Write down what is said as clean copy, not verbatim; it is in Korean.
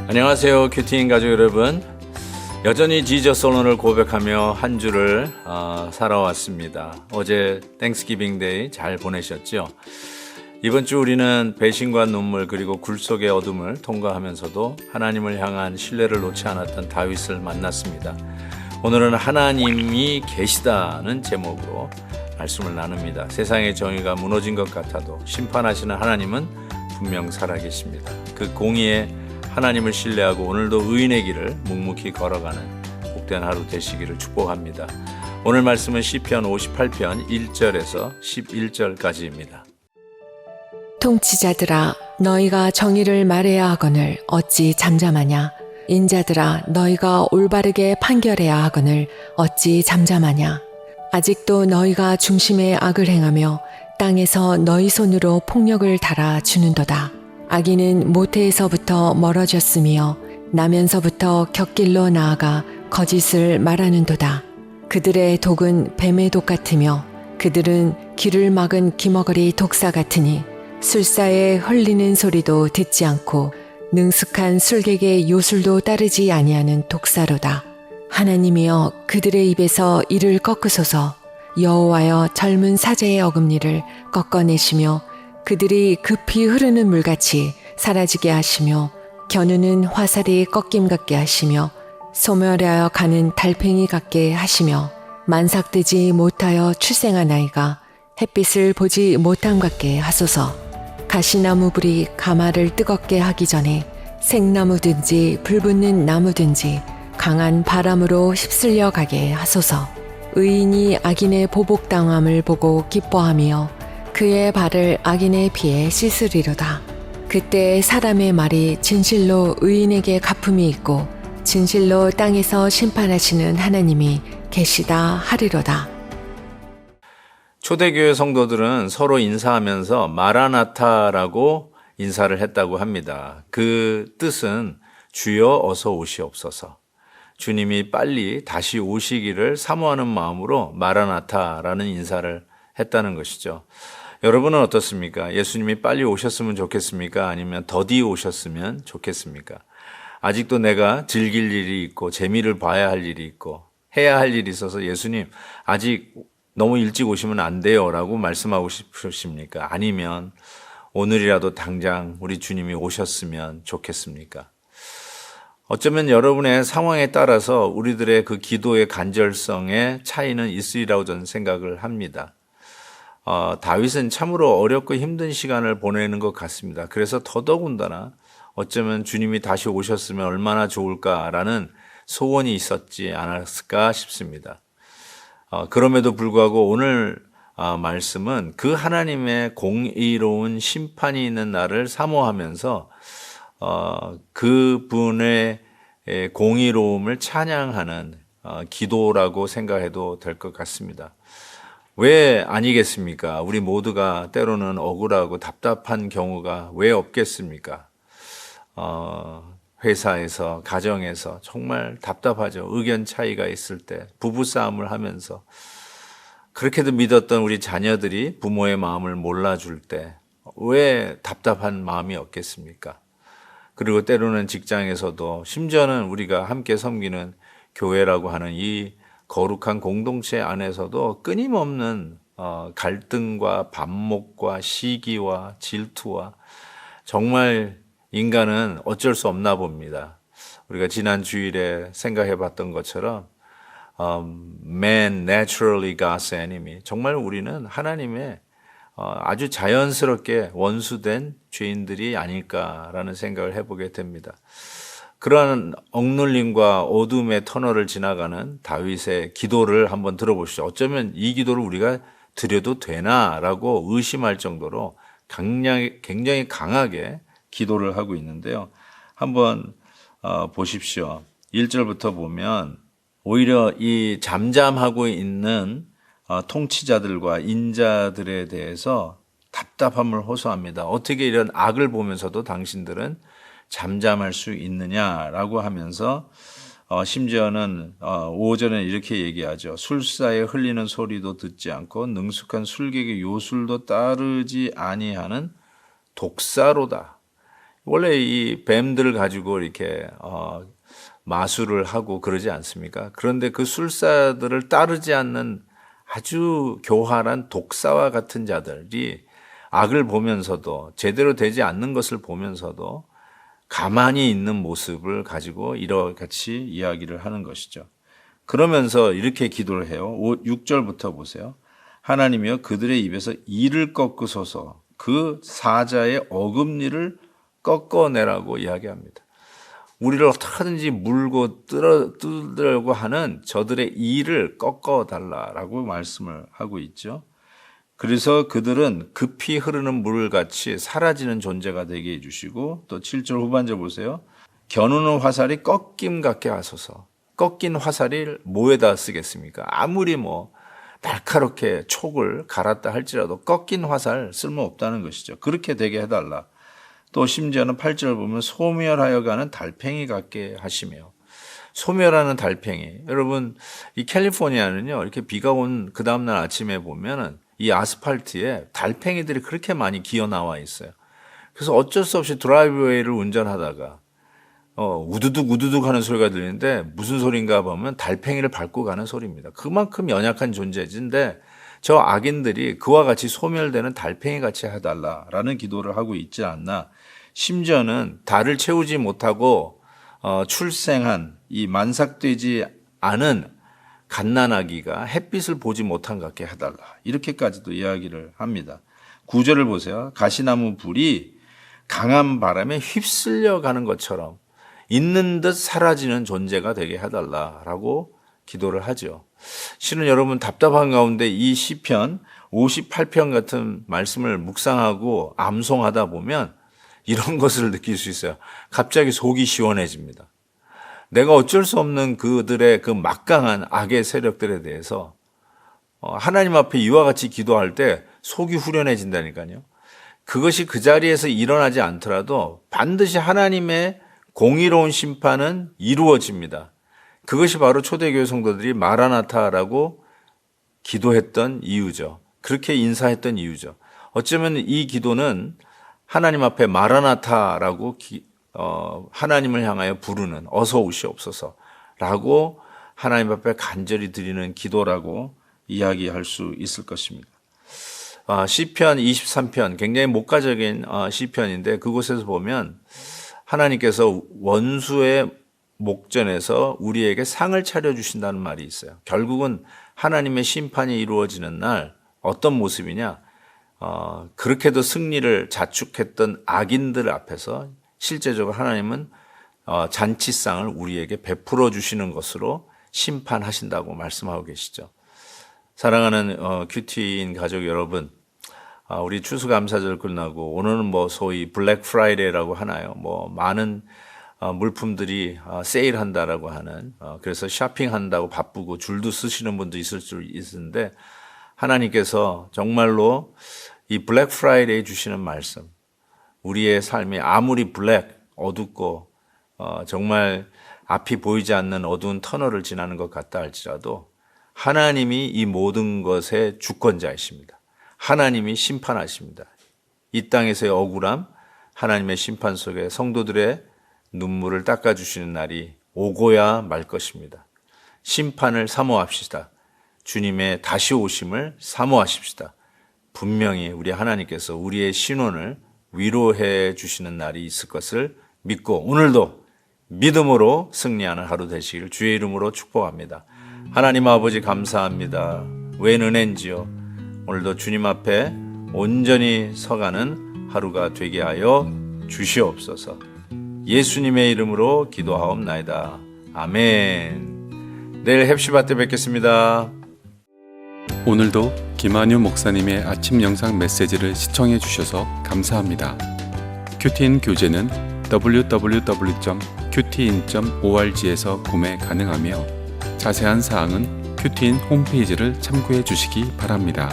안녕하세요, 큐티인 가족 여러분. 여전히 지저스 언어를 고백하며 한 주를 살아왔습니다. 어제 땡스기빙 데이 잘 보내셨죠? 이번 주 우리는 배신과 눈물 그리고 굴 속의 어둠을 통과하면서도 하나님을 향한 신뢰를 놓지 않았던 다윗을 만났습니다. 오늘은 하나님이 계시다는 제목으로 말씀을 나눕니다. 세상의 정의가 무너진 것 같아도 심판하시는 하나님은 분명 살아계십니다. 그 공의에 하나님을 신뢰하고 오늘도 의인의 길을 묵묵히 걸어가는 복된 하루 되시기를 축복합니다. 오늘 말씀은 시편 58편 1절에서 11절까지입니다. 통치자들아, 너희가 정의를 말해야 하거늘 어찌 잠잠하냐? 인자들아, 너희가 올바르게 판결해야 하거늘 어찌 잠잠하냐? 아직도 너희가 중심에 악을 행하며 땅에서 너희 손으로 폭력을 달아 주는도다. 악인은 모태에서부터 멀어졌으며 나면서부터 곁길로 나아가 거짓을 말하는도다. 그들의 독은 뱀의 독 같으며 그들은 길을 막은 기머거리 독사 같으니 술사의 흘리는 소리도 듣지 않고 능숙한 술객의 요술도 따르지 아니하는 독사로다. 하나님이여, 그들의 입에서 이를 꺾으소서. 여호와여, 젊은 사제의 어금니를 꺾어내시며 그들이 급히 흐르는 물같이 사라지게 하시며 겨누는 화살이 꺾임 같게 하시며 소멸하여 가는 달팽이 같게 하시며 만삭되지 못하여 출생한 아이가 햇빛을 보지 못함 같게 하소서. 가시나무 불이 가마를 뜨겁게 하기 전에 생나무든지 불붙는 나무든지 강한 바람으로 휩쓸려 가게 하소서. 의인이 악인의 보복당함을 보고 기뻐하며 그의 발을 악인의 피에 씻으리로다. 그때 사람의 말이 진실로 의인에게 갚음이 있고 진실로 땅에서 심판하시는 하나님이 계시다 하리로다. 초대교회 성도들은 서로 인사하면서 마라나타라고 인사를 했다고 합니다. 그 뜻은 주여 어서 오시옵소서. 주님이 빨리 다시 오시기를 사모하는 마음으로 마라나타라는 인사를 했다는 것이죠. 여러분은 어떻습니까? 예수님이 빨리 오셨으면 좋겠습니까? 아니면 더디 오셨으면 좋겠습니까? 아직도 내가 즐길 일이 있고 재미를 봐야 할 일이 있고 해야 할 일이 있어서 예수님 아직 너무 일찍 오시면 안 돼요 라고 말씀하고 싶으십니까? 아니면 오늘이라도 당장 우리 주님이 오셨으면 좋겠습니까? 어쩌면 여러분의 상황에 따라서 우리들의 그 기도의 간절성에 차이는 있으리라고 저는 생각을 합니다. 다윗은 참으로 어렵고 힘든 시간을 보내는 것 같습니다. 그래서 더더군다나 어쩌면 주님이 다시 오셨으면 얼마나 좋을까라는 소원이 있었지 않았을까 싶습니다. 그럼에도 불구하고 오늘 말씀은 그 하나님의 공의로운 심판이 있는 날을 사모하면서 그분의 공의로움을 찬양하는 기도라고 생각해도 될 것 같습니다. 왜 아니겠습니까? 우리 모두가 때로는 억울하고 답답한 경우가 왜 없겠습니까? 회사에서, 가정에서 정말 답답하죠. 의견 차이가 있을 때, 부부싸움을 하면서 그렇게도 믿었던 우리 자녀들이 부모의 마음을 몰라줄 때 왜 답답한 마음이 없겠습니까? 그리고 때로는 직장에서도 심지어는 우리가 함께 섬기는 교회라고 하는 이 거룩한 공동체 안에서도 끊임없는 갈등과 반목과 시기와 질투와 정말 인간은 어쩔 수 없나 봅니다. 우리가 지난 주일에 생각해 봤던 것처럼 Man naturally God's enemy. 정말 우리는 하나님의 아주 자연스럽게 원수된 죄인들이 아닐까라는 생각을 해보게 됩니다. 그러한 억눌림과 어둠의 터널을 지나가는 다윗의 기도를 한번 들어보시죠. 어쩌면 이 기도를 우리가 드려도 되나라고 의심할 정도로 굉장히 강하게 기도를 하고 있는데요. 한번 보십시오. 1절부터 보면 오히려 이 잠잠하고 있는 통치자들과 인자들에 대해서 답답함을 호소합니다. 어떻게 이런 악을 보면서도 당신들은 잠잠할 수 있느냐라고 하면서 심지어는 5절에 이렇게 얘기하죠. 술사에 흘리는 소리도 듣지 않고 능숙한 술객의 요술도 따르지 아니하는 독사로다. 원래 이 뱀들을 가지고 이렇게 마술을 하고 그러지 않습니까? 그런데 그 술사들을 따르지 않는 아주 교활한 독사와 같은 자들이 악을 보면서도 제대로 되지 않는 것을 보면서도 가만히 있는 모습을 가지고 이렇게같이 이야기를 하는 것이죠. 그러면서 이렇게 기도를 해요. 6절부터 보세요. 하나님이여 그들의 입에서 이를 꺾으소서 그 사자의 어금니를 꺾어내라고 이야기합니다. 우리를 어떻게든지 물고 뜯으려고 하는 저들의 이를 꺾어달라라고 말씀을 하고 있죠. 그래서 그들은 급히 흐르는 물같이 사라지는 존재가 되게 해주시고 또 7절 후반절 보세요. 겨누는 화살이 꺾임 같게 하소서. 꺾인 화살을 뭐에다 쓰겠습니까? 아무리 날카롭게 촉을 갈았다 할지라도 꺾인 화살 쓸모없다는 것이죠. 그렇게 되게 해달라. 또 심지어는 8절 보면 소멸하여 가는 달팽이 같게 하시며 소멸하는 달팽이. 여러분 이 캘리포니아는요 이렇게 비가 온 그 다음날 아침에 보면은 이 아스팔트에 달팽이들이 그렇게 많이 기어 나와 있어요. 그래서 어쩔 수 없이 드라이브웨이를 운전하다가 우두둑 우두둑 하는 소리가 들리는데 무슨 소리인가 보면 달팽이를 밟고 가는 소리입니다. 그만큼 연약한 존재인데 저 악인들이 그와 같이 소멸되는 달팽이 같이 해달라라는 기도를 하고 있지 않나. 심지어는 달을 채우지 못하고 출생한 이 만삭되지 않은 갓난아기가 햇빛을 보지 못한 것 같게 해달라. 이렇게까지도 이야기를 합니다. 9절을 보세요. 가시나무 불이 강한 바람에 휩쓸려 가는 것처럼 있는 듯 사라지는 존재가 되게 해달라라고 기도를 하죠. 실은 여러분 답답한 가운데 이 시편 58편 같은 말씀을 묵상하고 암송하다 보면 이런 것을 느낄 수 있어요. 갑자기 속이 시원해집니다. 내가 어쩔 수 없는 그들의 그 막강한 악의 세력들에 대해서 하나님 앞에 이와 같이 기도할 때 속이 후련해진다니까요. 그것이 그 자리에서 일어나지 않더라도 반드시 하나님의 공의로운 심판은 이루어집니다. 그것이 바로 초대교회 성도들이 마라나타라고 기도했던 이유죠. 그렇게 인사했던 이유죠. 어쩌면 이 기도는 하나님 앞에 마라나타라고 하나님을 향하여 부르는 어서 오시옵소서라고 하나님 앞에 간절히 드리는 기도라고 이야기할 수 있을 것입니다. 시편 23편 굉장히 목가적인 시편인데 그곳에서 보면 하나님께서 원수의 목전에서 우리에게 상을 차려주신다는 말이 있어요. 결국은 하나님의 심판이 이루어지는 날 어떤 모습이냐? 그렇게도 승리를 자축했던 악인들 앞에서 실제적으로 하나님은 잔치상을 우리에게 베풀어 주시는 것으로 심판하신다고 말씀하고 계시죠. 사랑하는 큐티인 가족 여러분, 우리 추수감사절 끝나고 오늘은 소위 블랙 프라이데이라고 하나요? 많은 물품들이 세일한다라고 하는 그래서 쇼핑한다고 바쁘고 줄도 쓰시는 분도 있을 수 있는데 하나님께서 정말로 이 블랙 프라이데이 주시는 말씀, 우리의 삶이 아무리 블랙, 어둡고 정말 앞이 보이지 않는 어두운 터널을 지나는 것 같다 할지라도 하나님이 이 모든 것의 주권자이십니다. 하나님이 심판하십니다. 이 땅에서의 억울함, 하나님의 심판 속에 성도들의 눈물을 닦아주시는 날이 오고야 말 것입니다. 심판을 사모합시다. 주님의 다시 오심을 사모하십시다. 분명히 우리 하나님께서 우리의 신원을 위로해 주시는 날이 있을 것을 믿고 오늘도 믿음으로 승리하는 하루 되시기를 주의 이름으로 축복합니다. 하나님 아버지 감사합니다. 웬 은혜인지요. 오늘도 주님 앞에 온전히 서가는 하루가 되게 하여 주시옵소서. 예수님의 이름으로 기도하옵나이다. 아멘. 내일 헵시바 때 뵙겠습니다. 오늘도 김한유 목사님의 아침 영상 메시지를 시청해 주셔서 감사합니다. 큐티인 교재는 www.qtin.org에서 구매 가능하며 자세한 사항은 큐티인 홈페이지를 참고해 주시기 바랍니다.